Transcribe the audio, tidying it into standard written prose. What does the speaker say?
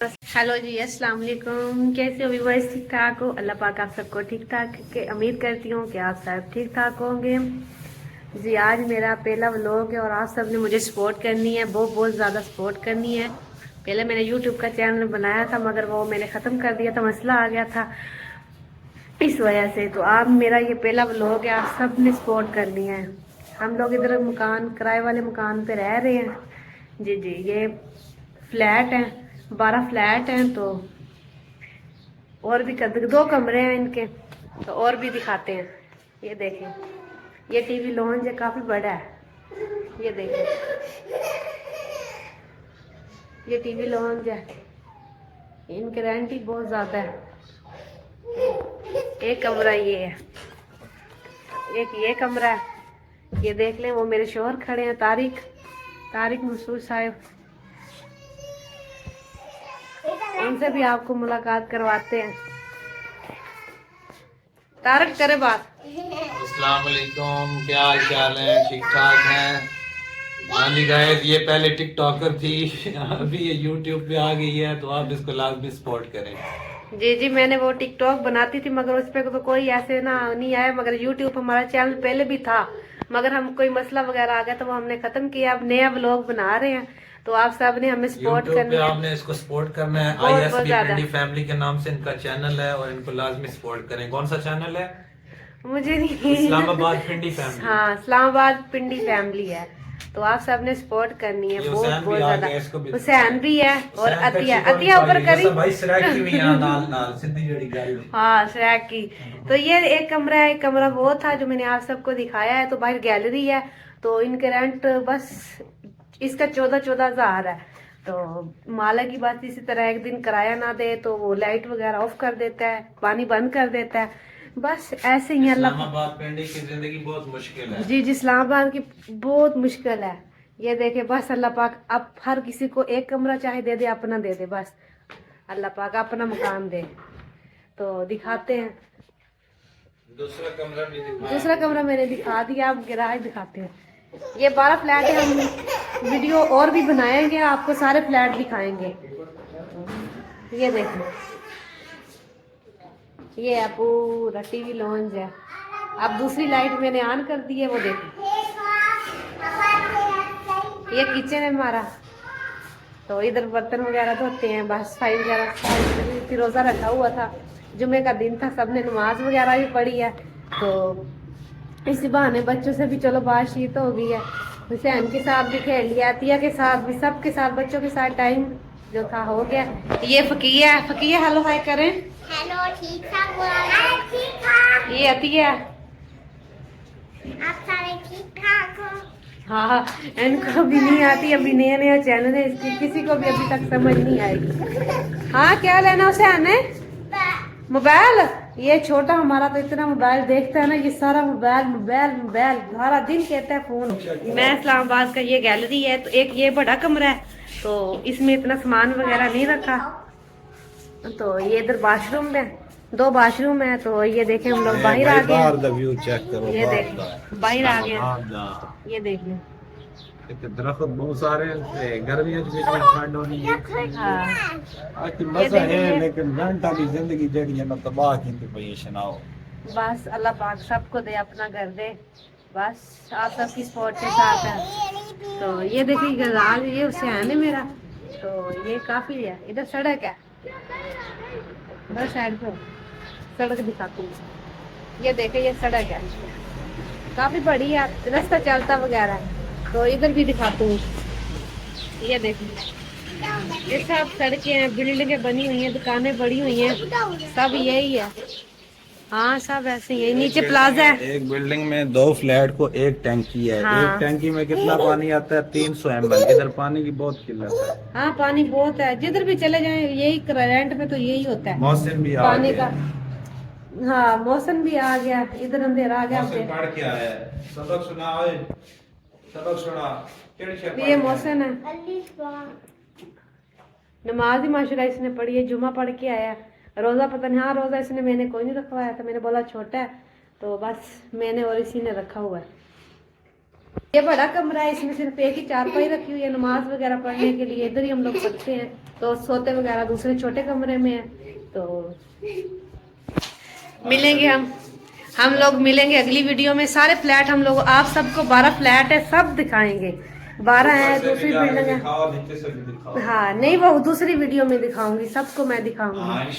Hello जी, अस्सलाम वालेकुम। कैसे हो व्यूअर्स? ठीक ठाक हो? अल्लाह पाक आप सबको ठीक ठाक के उम्मीद करती हूँ कि आप सब ठीक ठाक होंगे। जी, आज मेरा पहला व्लॉग है और आप सब ने मुझे सपोर्ट करनी है, बहुत बहुत ज़्यादा सपोर्ट करनी है। पहले मैंने यूट्यूब का चैनल बनाया था मगर वो मैंने ख़त्म कर दिया था, मसला आ गया था इस वजह से। तो आप मेरा ये पहला व्लॉग है, आप सब ने सपोर्ट करनी है। हम लोग इधर मकान किराए वाले मकान पे रह रहे हैं। जी जी, ये फ्लैट हैं, 12 फ्लैट हैं। तो और भी कर दो कमरे हैं इनके, तो और भी दिखाते हैं। ये देखें, ये टीवी लॉन्ज है, काफी बड़ा है। ये देखें, ये टीवी लॉन्ज है, इनके रेंट ही बहुत ज्यादा है। एक कमरा ये है, एक ये कमरा है। ये देख लें, वो मेरे शोहर खड़े हैं, तारिक तारिक मसूद साहब। उनसे भी आपको मुलाकात करवाते हैं। तारक करे बात। अस्सलाम वालेकुम, क्या हाल चाल है? ठीक ठाक हैं? हाँ जी गाइस, ये पहले टिकटॉकर थी, अभी ये यूट्यूब पे आ गई है, तो आप इसको लाजमी सपोर्ट करें। जी जी, मैंने वो टिकटॉक बनाती थी मगर उस पे तो कोई ऐसे ना नहीं आया। मगर यूट्यूब हमारा चैनल पहले भी था, मगर हम कोई मसला वगैरह आ गया तो वो हमने खत्म किया। अब नया व्लॉग बना रहे हैं, तो आप सब ने हमें सपोर्ट यूट्यूब पे करनी है, आपने इसको सपोर्ट करना है। बहुत बहुत ISB ज्यादा। पिंडी फैमिली के नाम से इनका चैनल है और इनको लाजमी सपोर्ट करें। कौन सा चैनल है? मुझे नहीं इस्लामाबाद पिंडी फैमिली। हाँ, इस्लामाबाद पिंडी फैमिली है। तो आप सब ने सपोर्ट करनी है, ये बहुत हुसैन भी बहुत आ ज्यादा। गया, इसको भी हुसैन भी है और हुसैन अतिया, कच्ची कौन अतिया ऊपर पाई, ये करी। सब भाई सराकी भी यहाँ नाल नाल सीधी जड़ी गल। हाँ, श्रैक की। तो ये एक कमरा है, एक कमरा वो था जो मैंने आप सबको दिखाया है। तो बाहर गैलरी है, तो इनके रेंट बस इसका 14,000 है। तो मालिक की बात इसी तरह, एक दिन किराया ना दे तो वो लाइट वगैरह ऑफ कर देता है, पानी बंद कर देता है। बस ऐसे ही अल्लाह। इस्लामाबाद पिंडी की जिंदगी बहुत मुश्किल है। जी जी, इस्लामाबाद की बहुत मुश्किल है। ये देखे, बस अल्लाह पाक अब हर किसी को एक कमरा चाहे दे दे, अपना दे दे, बस अल्लाह पाक अपना मकान दे। तो दिखाते हैं दूसरा कमरा भी दिखाएं। दूसरा कमरा मैंने दिखा दिया, अब गैराज दिखाते हैं। ये 12 फ्लैट है, हम वीडियो और भी बनाएंगे, आपको सारे फ्लैट दिखाएंगे। ये देखो, ये है पूरा टीवी लॉन्ज है। अब दूसरी लाइट मैंने ऑन कर दी है, वो देखो। ये किचन है हमारा, तो इधर बर्तन वगैरह धोते हैं, बस सफाई वगैरह। फिर रोज़ा रखा हुआ था, जुमे का दिन था, सबने नमाज वगैरह भी पढ़ी है। तो इसी बहाने बच्चों से भी चलो बातचीत हो गई है। हुसैन के साथ भी खेल लिया, अतिया के साथ भी, सबके साथ, बच्चों के साथ टाइम जो था हो गया। ये फकीया है, फकीया हेलो हाय करें। हेलो, ठीक ठाक, ठीक ठाक। ये अतिया, आप सारे ठीक ठाक हो? हाँ, इनको भी नहीं आती, अभी नया नया चैनल है, इसकी किसी को भी अभी तक समझ नहीं आएगी। हाँ, क्या लेना हुसैन है? मोबाइल। ये छोटा हमारा तो इतना मोबाइल देखता है ना, ये सारा मोबाइल मोबाइल मोबाइल सारा दिन कहता है फोन। मैं इस्लामाबाद का, ये गैलरी है। तो एक ये बड़ा कमरा है, तो इसमें इतना सामान वगैरह नहीं रखा। तो ये इधर बाथरूम है, 2 बाथरूम है। तो ये देखें, हम लोग बाहर आ गए। व्यू चेक करो। ये देखें, बाहर आ गए, ये देख लें। दरख्त बहुत सारे हैं, गर्मियों के बीच में ठंड होनी है। हाँ, आज ये मजा है, देखिए। लेकिन घंटा की जिंदगी जड़ी है ना तबाह की पई सुनाओ। बस अल्लाह पाक सबको दे, अपना घर दे, बस आप सबकी सपोर्ट के साथ है। तो ये देखिए गजाल, ये हुसैन है मेरा। तो ये काफी है, इधर सड़क है, उधर साइड पे सड़क दिखाती हूँ। ये देखे, ये सड़क है, काफी बड़ी है, रास्ता चलता वगैरह है। तो इधर भी दिखाती हूँ। ये देखिए, ये सब सड़कें हैं, बिल्डिंगें बनी हुई हैं, दुकानें बड़ी हुई हैं, सब यही है। हाँ, सब ऐसे ही है। नीचे प्लाजा है। एक बिल्डिंग में 2 फ्लैट को एक टैंकी है। हाँ। एक टैंकी में कितना पानी आता है? 300 ml। इधर पानी की बहुत किल्लत है। हाँ, पानी बहुत है, जिधर भी चले जाएं यही रेंट पे तो यही होता है, मौसम भी आ पानी गया। का। हाँ, मौसम भी आ गया, इधर अंधेरा आ गया। मौसम पढ़ के आया है, सबक सुना ओए, सबक सुना। ये मौसम है, नमाज ही माशाल्लाह इसने पढ़ी है, जुमा पढ़ के आया। रोजा पता नहीं, हाँ रोजा इसने, मैंने कोई नहीं रखवाया था, मैंने बोला छोटा है तो बस मैंने और इसी ने रखा हुआ है। ये बड़ा कमरा है, इसमें सिर्फ एक ही चारपाई रखी हुई है नमाज वगैरह पढ़ने के लिए, इधर ही हम लोग पढ़ते हैं। तो सोते वगैरह दूसरे छोटे कमरे में है। तो मिलेंगे हम लोग मिलेंगे अगली वीडियो में। सारे फ्लैट हम लोग आप सबको 12 फ्लैट है, सब दिखाएंगे। 12 है, दूसरी बिल्डिंग है। हाँ नहीं, वो दूसरी वीडियो में दिखाऊंगी, सबको मैं दिखाऊंगी।